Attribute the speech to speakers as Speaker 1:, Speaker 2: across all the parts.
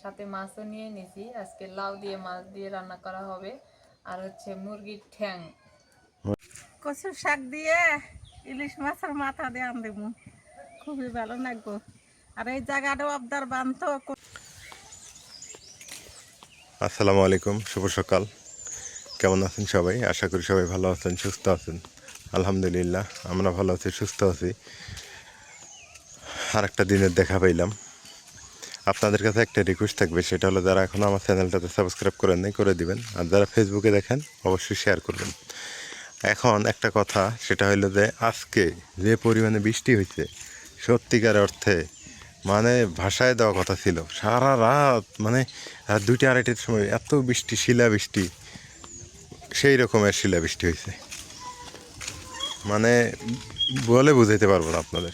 Speaker 1: সাথে মাছও নিয়ে নিছি। আজকে লাউ দিয়ে মাছ দিয়ে রান্না করা হবে, আর হচ্ছে মুরগির ঠ্যাং।
Speaker 2: কচু শাক দিয়ে ইলিশ মাছের মাথা দিয়ে আন দেবো, খুবই ভালো লাগবো। আর এই জায়গাটাও আবদার বানতো।
Speaker 3: আসসালামু আলাইকুম, শুভ সকাল। কেমন আছেন সবাই? আশা করি সবাই ভালো আছেন, সুস্থ আছেন। আলহামদুলিল্লাহ আমরা ভালো আছি, সুস্থ আছি। আর একটা দিনের দেখা পাইলাম। আপনাদের কাছে একটা রিকোয়েস্ট থাকবে, সেটা হলো যারা এখনও আমার চ্যানেলটাতে সাবস্ক্রাইব করেন নাই করে দিবেন, আর যারা ফেসবুকে দেখেন অবশ্যই শেয়ার করবেন। এখন একটা কথা, সেটা হলো যে আজকে যে পরিমাণে বৃষ্টি হয়েছে, সত্যিকার অর্থে মানে ভাষায় দেওয়া কথা ছিল। সারা রাত মানে রাত 2টা 2:30টার সময় এত বৃষ্টি, শিলা বৃষ্টি, সেই রকমের শিলাবৃষ্টি হয়েছে, মানে বলে বুঝাইতে পারবো না আপনাদের।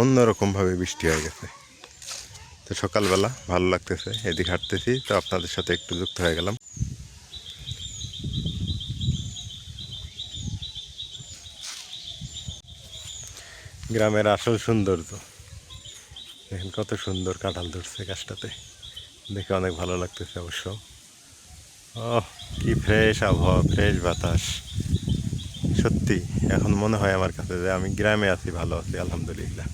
Speaker 3: অন্যরকমভাবে বৃষ্টি হয়ে গেছে। তো সকালবেলা ভালো লাগতেছে, এদিকে হাঁটতেছি, তো আপনাদের সাথে একটু যুক্ত হয়ে গেলাম। গ্রামের আসল সৌন্দর্য দেখেন, কত সুন্দর কাঁঠাল ধরছে গাছটাতে, দেখে অনেক ভালো লাগতেছে অবশ্য। ও কি ফ্রেশ আবহাওয়া, ফ্রেশ বাতাস। সত্যি এখন মনে হয় আমার কাছে যে আমি গ্রামে আছি, ভালো আছি আলহামদুলিল্লাহ।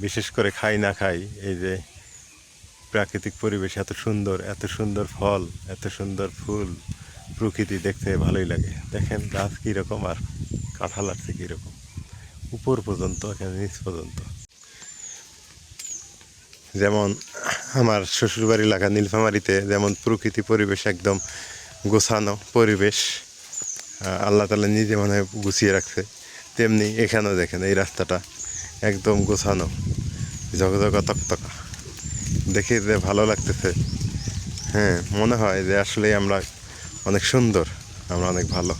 Speaker 3: বিশেষ করে খাই না খাই, এই যে প্রাকৃতিক পরিবেশ এত সুন্দর, এত সুন্দর ফল, এত সুন্দর ফুল, প্রকৃতি দেখতে ভালোই লাগে। দেখেন গাছ কীরকম, আর কাঁঠাল আসছে কীরকম, উপর পর্যন্ত, এখানে নিচ পর্যন্ত। যেমন আমার শ্বশুরবাড়ি এলাকা নীলফামারীতে যেমন প্রকৃতি পরিবেশ একদম গোছানো পরিবেশ, আল্লাহ তাআলা নিজে মনে হয় গুছিয়ে রাখছে, তেমনি এখানেও দেখেন এই রাস্তাটা একদম গোছানো, ঝকঝকা তকতকা, দেখে যে ভালো লাগতেছে। হ্যাঁ, মনে হয় যে আসলেই আমরা অনেক সুন্দর, আমরা অনেক ভালো।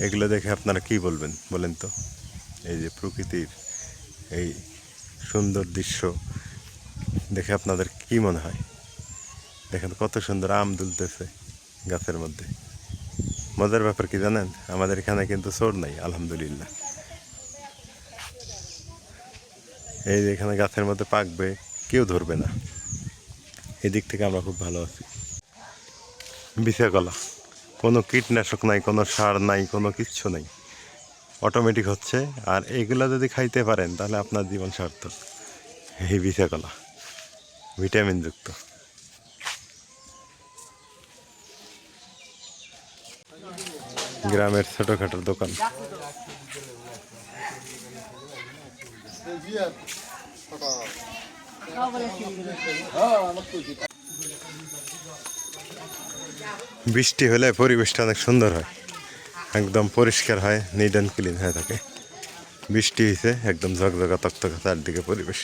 Speaker 3: এগুলো দেখে আপনারা কি বলবেন বলেন তো? এই যে প্রকৃতির এই সুন্দর দৃশ্য দেখে আপনাদের কি মনে হয়? দেখেন কত সুন্দর আম দুলতেছে গাছের মধ্যে। মজার ব্যাপার কি জানেন? আমাদের এখানে কিন্তু চোর নাই আলহামদুলিল্লাহ। এই যে এখানে গাছের মধ্যে পাকবে, কেউ ধরবে না। এই দিক থেকে আমরা খুব ভালো আছি। বিছা কলা, কোনো কীটনাশক নাই, কোনো সার নাই, কোনো কিচ্ছু নাই, অটোমেটিক হচ্ছে। আর এগুলো যদি খাইতে পারেন তাহলে আপনার জীবন সার্থক। এই বিছা কলা ভিটামিনযুক্ত। গ্রামের ছোটোখাটো দোকান। বৃষ্টি হলে পরিবেশটা অনেক সুন্দর হয়, একদম পরিষ্কার হয়, নিট অ্যান্ড ক্লিন হয়ে থাকে। বৃষ্টি হয়েছে, একদম ঝকঝকা তকতকা চারদিকে পরিবেশ।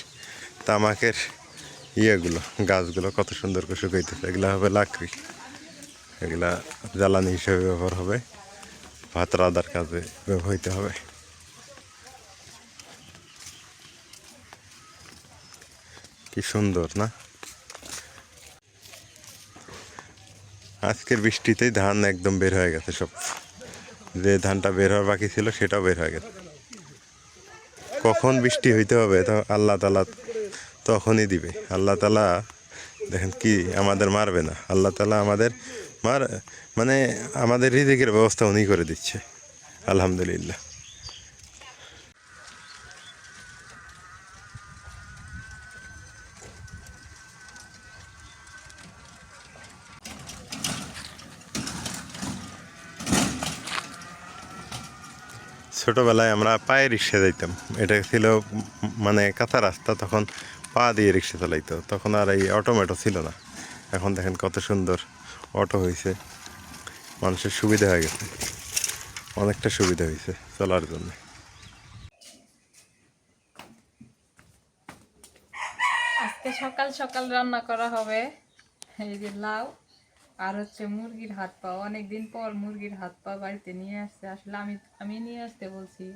Speaker 3: তামাকের ইয়েগুলো, গাছগুলো কত সুন্দর করে শুকাইতেছে। এগুলো হবে লাকড়ি, এগুলা জ্বালানি হিসেবে ব্যবহার হবে, ভাত রাঁধার কাজে ব্যবহৃত হবে। কি সুন্দর না? আজকের বৃষ্টিতেই ধান একদম বের হয়ে গেছে সব। যে ধানটা বের হওয়ার বাকি ছিল সেটাও বের হয়ে গেছে। কখন বৃষ্টি হইতে হবে তো আল্লাহ তাআলা তখনই দিবে। আল্লাহ তাআলা দেখেন কি আমাদের মারবে না, আল্লাহ তাআলা আমাদের মানে আমাদের রিজিকের ব্যবস্থা উনি করে দিচ্ছে আলহামদুলিল্লাহ। ছোটোবেলায় আমরা পায়ে রিক্সা যাইতাম, এটা ছিল মানে কাঁচা রাস্তা, তখন পা দিয়ে রিক্সা চালাইতো, তখন আর এই অটোমেটো ছিল না। এখন দেখেন কত সুন্দর অটো হয়েছে, মানুষের সুবিধা হয়ে গেছে, অনেকটা সুবিধা হয়েছে চলার জন্য।
Speaker 1: আজকে সকাল সকাল রান্না করা হবে এই যে লাউ, আর হচ্ছে মুরগির হাত পা। অনেকদিন পর মুরগির হাত পা বাড়িতে নিয়ে আসছে। আসলে আমি নিয়ে আসতে বলছি,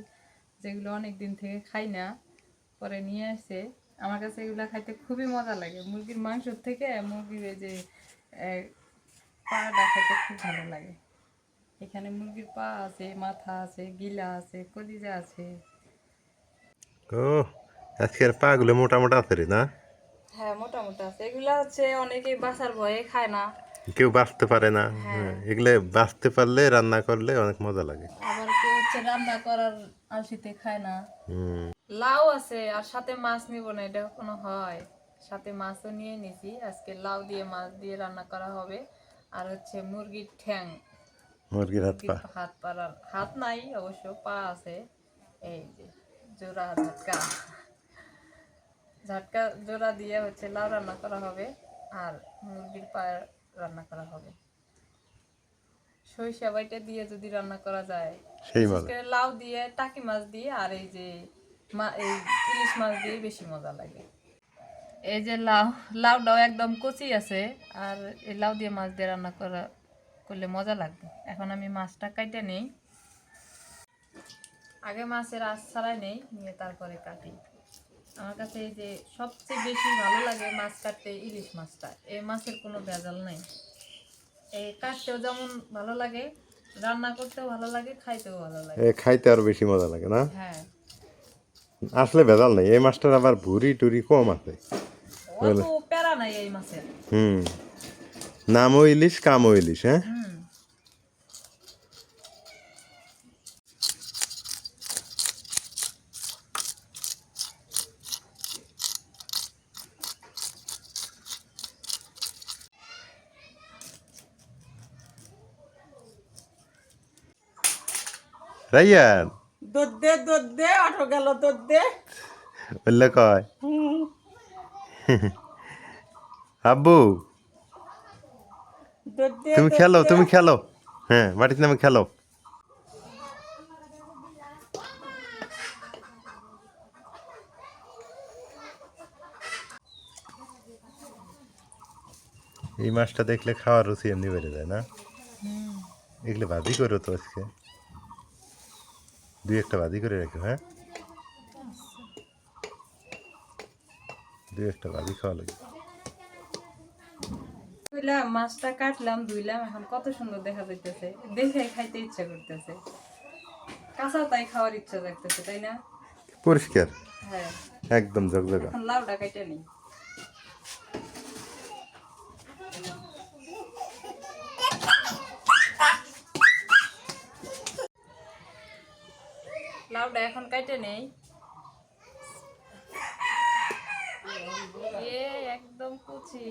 Speaker 1: যেগুলো অনেকদিন থেকে খাই না, পরে নিয়ে আসছে। আমার কাছে এগুলো খাইতে খুবই মজা লাগে। মুরগির মাংসের থেকে মুরগির এই যে পাটা খাইতে খুব ভালো লাগে। এখানে মুরগির পা আছে, মাথা আছে, গিলা আছে, কলিজা আছে।
Speaker 3: ও আজকের পাগুলো মোটা মোটা আছে রে না?
Speaker 1: হ্যাঁ, মোটামুটি আছে। এগুলা হচ্ছে অনেকেই বাসার ভয়ে খায় না।
Speaker 3: কেউ বাঁচতে পারে না।
Speaker 1: হ্যাঁ।
Speaker 3: হ্যাঁ, এগুলো বাঁচতে পারলে রান্না করলে অনেক মজা লাগে।
Speaker 1: আবার কেউ হচ্ছে রান্না করার আলসিতে খায় না।
Speaker 3: হুম।
Speaker 1: লাউ আছে, আর সাথে মাছ নিব না, এটা কোনো হয়? সাথে মাছও নিয়ে নিছি। আজকে লাউ দিয়ে মাছ দিয়ে রান্না করা হবে। আর হচ্ছে মুরগির ঠ্যাং,
Speaker 3: মুরগির হাত
Speaker 1: মুরগির
Speaker 3: পা।
Speaker 1: হাত পাড়ার, হাত নাই অবশ্য, পা আছে। এই যে জোড়া ঝাটকা, ঝাটকা জোড়া দিয়ে হচ্ছে লাউ রান্না করা হবে। আর মুরগির পা রান্না করা হবে। সরিষা বাইটা দিয়ে যদি রান্না করা যায়,
Speaker 3: সেই
Speaker 1: বিশেষ
Speaker 3: মজা।
Speaker 1: করে লাউ দিয়ে, টাকি মাছ দিয়ে, আর এই যে এই ইলিশ মাছ দিয়ে বেশি মজা লাগে। এই যে লাউটাও একদম কচি আছে। আর এই লাউ দিয়ে মাছ দিয়ে রান্না করলে মজা লাগবে। এখন আমি মাছটা কাটে নেই। আগে মাছের আঁশ ছাড়াই নেই, নিয়ে তারপরে কাটি। আমার কাছে এই যে সবচেয়ে বেশি ভালো লাগে মাছ কাটতে ইলিশ মাছটা। এই মাছের কোনো ভেজাল নেই। এই কাটতেও যেমন ভালো লাগে, রান্না করতেও ভালো লাগে, খাইতেও ভালো লাগে।
Speaker 3: খাইতে আরো বেশি মজা লাগে না?
Speaker 1: হ্যাঁ,
Speaker 3: আসলে ভেজাল নেই, এই মাছটার আবার ভুড়ি টুরি কম আছে।
Speaker 1: অত প্যারা নাই এই মাছের।
Speaker 3: হুম। নামও ইলিশ, কামও ইলিশ। হ্যাঁ।
Speaker 1: হুম।
Speaker 3: রাইয়ান
Speaker 2: দুধ দে অটো গেল দুধ দে।
Speaker 3: বললে কয় আব্বু
Speaker 2: দুধ দে
Speaker 3: তুমি
Speaker 2: দুধ
Speaker 3: খেলো,
Speaker 2: দে।
Speaker 3: তুমি খেলো। হ্যাঁ, মাটিতে নামে খেলো। এই মাছটা দেখলে খাওয়ার রুচি এমনি বেড়ে যায় না? এগুলো ভাজি করো তো আজকে, দুই একটা ভাজি করে রাখো। হ্যাঁ, দুই একটা ভাজি খাওয়া লাগে।
Speaker 1: মাছটা কাটলাম, ধুইলাম, এখন কত সুন্দর দেখা যাইতেছে, দেখে খাইতে ইচ্ছা করতেছে। কাঁচা তাই খাওয়ার ইচ্ছা জাগতেছে, তাই না?
Speaker 3: পরিষ্কার,
Speaker 1: হ্যাঁ।
Speaker 3: একদম ঝকঝকা।
Speaker 1: এখন লাউটা কাইটা নিই। লাউটা এখন কাইটে নেই। একদম কুচি।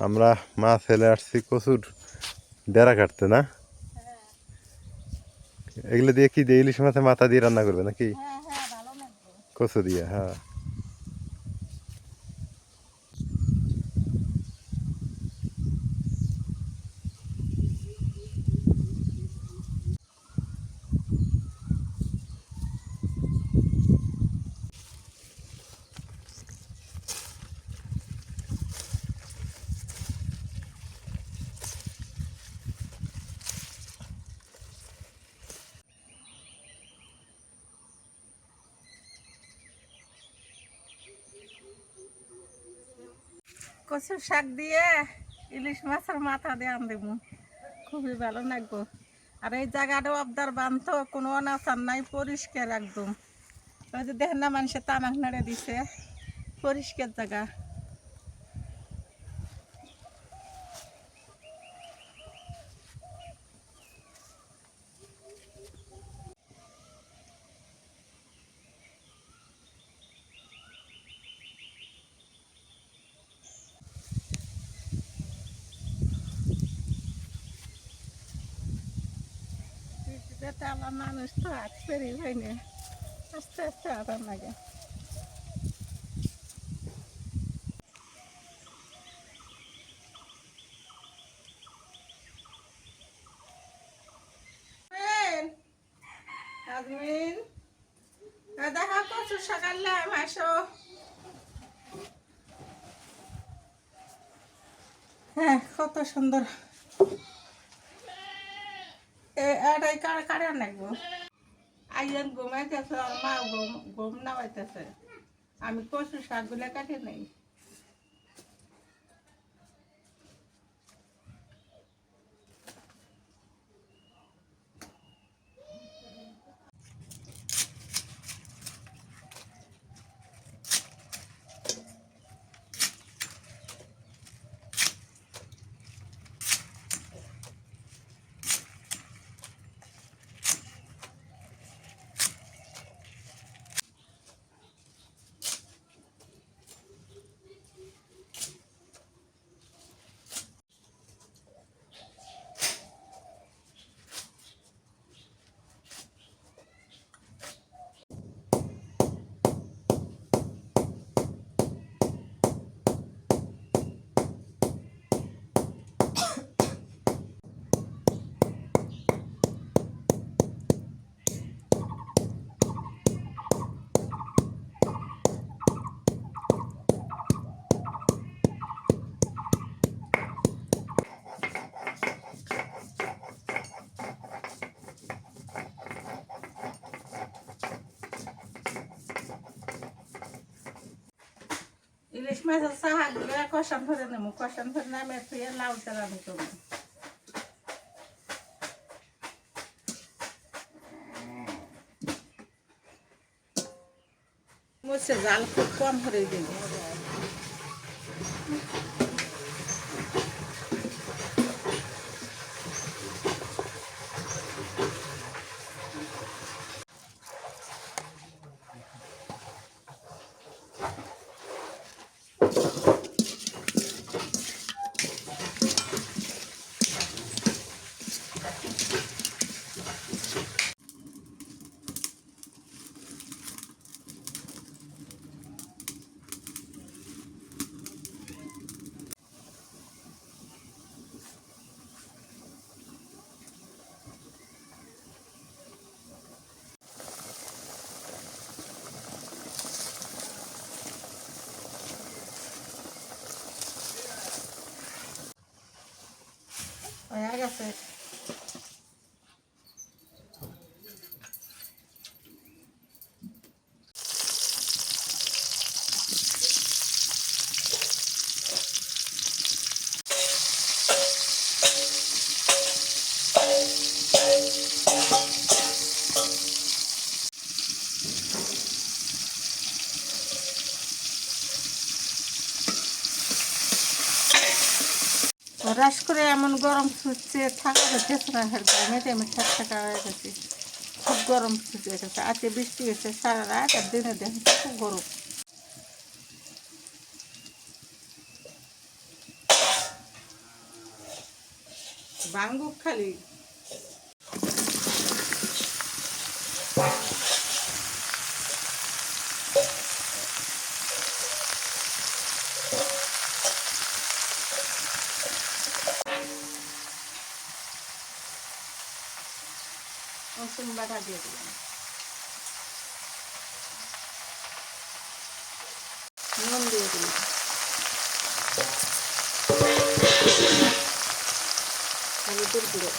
Speaker 3: আমরা মাছ ফেলে আসছি কচুর ডেরা কাটতে না? এগুলো দিয়ে কি দিয়ে ইলিশ মাছের মাথা দিয়ে রান্না করবে নাকি?
Speaker 2: হ্যাঁ হ্যাঁ ভালো লাগবে।
Speaker 3: কচু দিয়ে, হ্যাঁ।
Speaker 2: কচুর শাক দিয়ে ইলিশ মাছের মাথা দিয়ে আন দেবো, খুবই ভালো লাগবো। আর এই জায়গাটাও আবদার বান্ধ, কোনো অনাচার নাই, পরিষ্কার একদম। ওই যে দেখেন না মানুষের তামাক নাড়ে দিছে, পরিষ্কার জায়গা। বেতালা মানুষ তো হাত পেরি হয়নি, আস্তে আস্তে আরাম লাগে। আজমিন, দেখা কচু সকালে আসো। হ্যাঁ, কত সুন্দর। এটাই কারে নাকবো। আইয়ান ঘুমাইতেছে, আর মা ঘুম নামাইতেছে। আমি কচু শাকগুলো কাটি নেই। ইলিশ মাছের শাকগুলো কষান ধরে নেবো, কষান ধরে নামে থুয়ে লাউ চালানো করবো। মরছে জাল খুব কম করে দিন। হয়ে গেছে। রাস করে এমন গরম ছুটছে, থাকা যাচ্ছে না। মেটে আমি থাকা হয়ে গেছি, খুব গরম ছুটে গেছে। আজকে বৃষ্টি হয়েছে সারা রাত, আর দিনে দেখেছি খুব গরম। ভাঙ্গুক খালি। রসুন বাটা দিয়ে দিলাম, নুন দিয়ে দিলাম, হলুদের গুঁড়ো,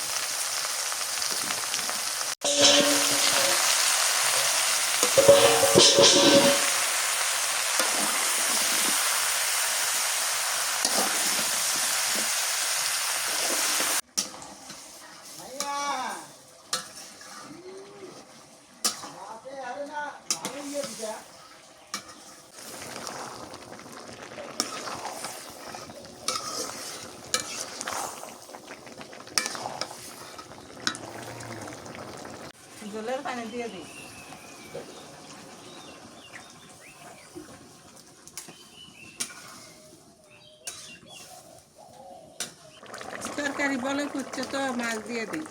Speaker 2: জলের পানি দিয়ে দিই। তরকারি বলে করছে তো মাছ দিয়ে দিই।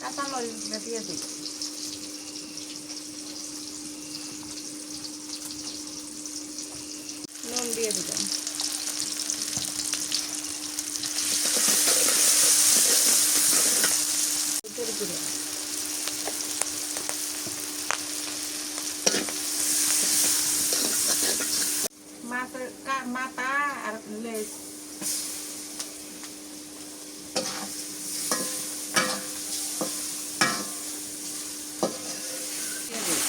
Speaker 2: কাঁচা মরিচ দিয়ে দিই। নুন দিয়ে দিলাম। হলুদের গুঁড়ো, মাথা আর লেজ দিয়ে দিই।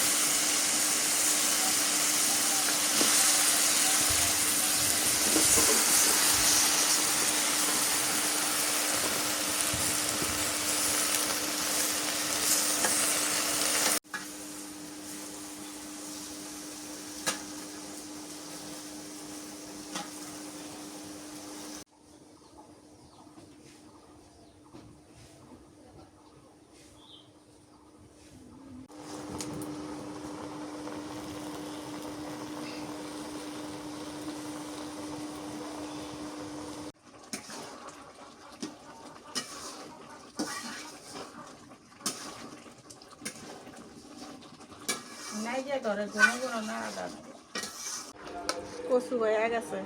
Speaker 2: নাই যে ঘরে ঘন ঘন না আদা কচু হয়ে গেছে।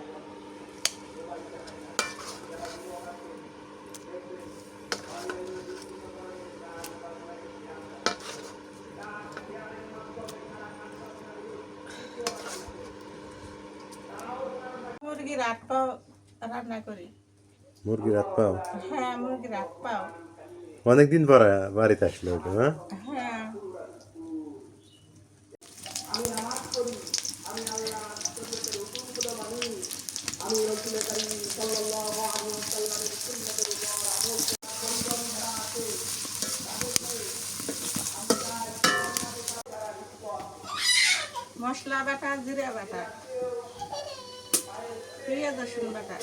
Speaker 2: মুরগির হাত পাও রান্না করি।
Speaker 3: মুরগির হাত পাও?
Speaker 2: হ্যাঁ, মুরগির হাত পাও।
Speaker 3: অনেকদিন পরে বাড়িতে আসলো ওটা, হ্যাঁ?
Speaker 2: হ্যাঁ, মশলা বাটা, জিরা বাটা, পেঁয়াজ রসুন বাটা,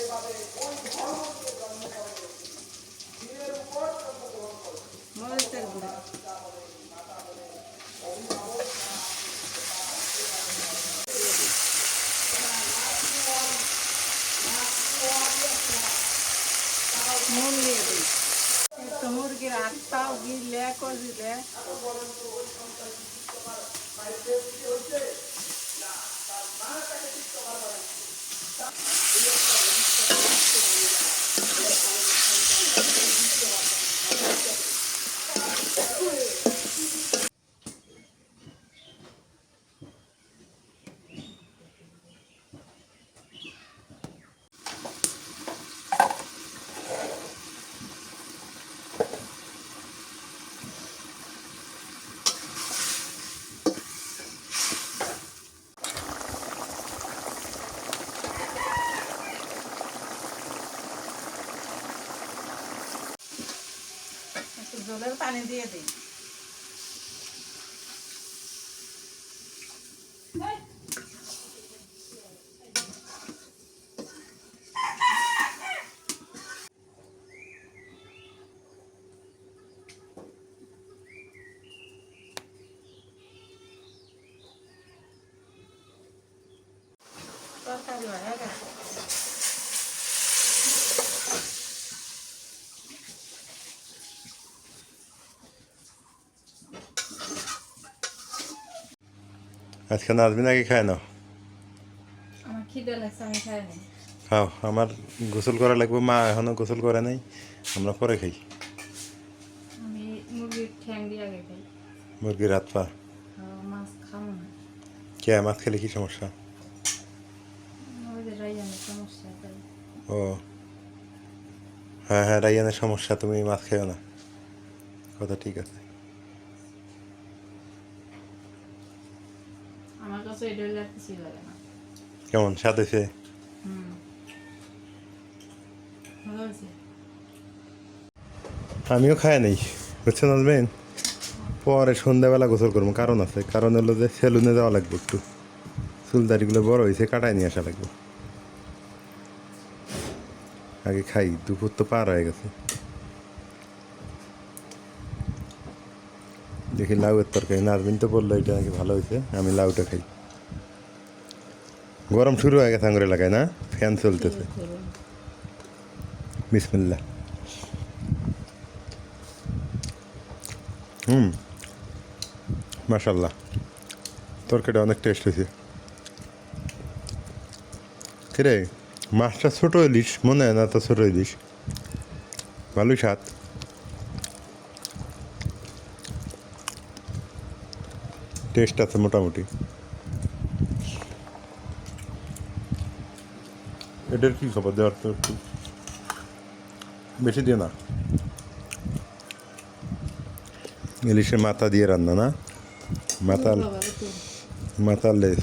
Speaker 2: মরিচের গুঁড়ো, নুন দিয়ে দিই। একটু মুরগির হাত পাও গিলে কষিলে একটু জলের পানি দিয়ে দিই। তরকারি হয়ে গেছে।
Speaker 3: আজকে নাজমিন আগে খায় না?
Speaker 1: আমার খিদে লাগছে, আমি খাইনি।
Speaker 3: খাও, আমার গোসল করা লাগবে, মা এখনো গোসল করে নাই, আমরা পরে খাই।
Speaker 1: আমি মুরগির ঠ্যাং দিয়ে আগে খাই।
Speaker 3: মুরগির হাত পা?
Speaker 1: মাছ খাবো না।
Speaker 3: কে মাছ খেলে কি সমস্যা?
Speaker 1: ওই যে রাইয়ানের সমস্যা তাই।
Speaker 3: ও হ্যাঁ হ্যাঁ, রাইয়ানের সমস্যা, তুমি মাছ খেও না, কথা ঠিক আছে।
Speaker 1: আমার কাছে এটা হলে আর কিছুই লাগে না।
Speaker 3: কেমন স্বাদ হয়েছে?
Speaker 1: ভালো হয়েছে।
Speaker 3: আমিও খাই নাই, বুঝছো নাজমিন, পরে সন্ধ্যাবেলা গোসল করবো, কারণ আছে, কারণ হলো যে সেলুনে যাওয়া লাগবে, একটু চুলদারিগুলো বড় হয়েছে, কাটায় নিয়ে আসা লাগবে। আগে খাই, দুপুর তো পার হয়ে গেছে। দেখি লাউয়ের তরকারি, নাজমিন তো বললো এটা নাকি ভালো হয়েছে, আমি লাউটা খাই। গরম শুরু হয়ে গেছে আঙুরে লাগায় না, ফ্যান চলতেছে। বিসমিল্লাহ। মাশাল্লাহ, তরকারিটা অনেক টেস্ট হয়েছে। কিরে, মাছটা ছোটো ইলিশ মনে হয় না, তো ছোটো ইলিশ, ভালোই স্বাদ। টেস্ট আছে মোটামুটি। এটার কি খবর দেওয়ার তো একটু বেশি দিয়ে না। ইলিশের মাথা দিয়ে রান্না না, মাথার লেজ।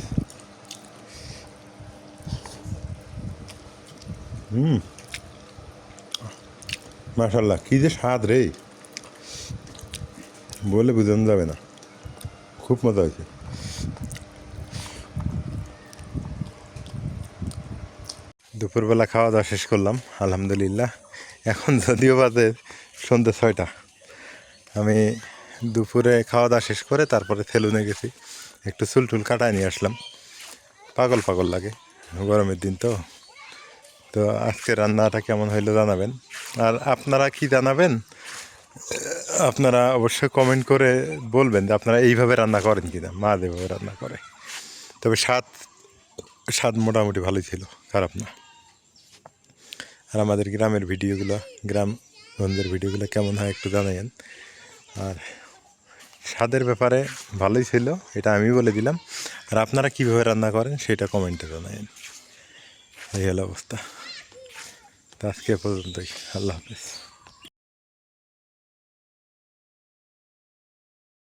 Speaker 3: মাশাল্লাহ, কী যে স্বাদ রে, বলে বোঝানো যাবে না, খুব মজা হয়েছে। দুপুরবেলা খাওয়া দাওয়া শেষ করলাম আলহামদুলিল্লাহ। এখন যদিও বাজে সন্ধ্যে 6টা। আমি দুপুরে খাওয়া দাওয়া শেষ করে তারপরে সেলুনে গেছি, একটু চুল টুল কাটায় নিয়ে আসলাম। পাগল পাগল লাগে, গরমের দিন তো। তো আজকে রান্নাটা কেমন হইলো জানাবেন, আর আপনারা কি জানাবেন আপনারা অবশ্যই কমেন্ট করে বলবেন যে আপনারা এইভাবে রান্না করেন কিনা, মা যেভাবে রান্না করে। তবে স্বাদ মোটামুটি ভালোই ছিল, খারাপ না। আর আমাদের গ্রামের ভিডিওগুলো, গ্রামগঞ্জের ভিডিওগুলো কেমন হয় একটু জানাইন। আর স্বাদের ব্যাপারে ভালোই ছিল, এটা আমি বলে দিলাম। আর আপনারা কীভাবে রান্না করেন সেটা কমেন্টে জানাইন। এই হলো অবস্থা। তো আজকে পর্যন্তই, আল্লাহ হাফেজ।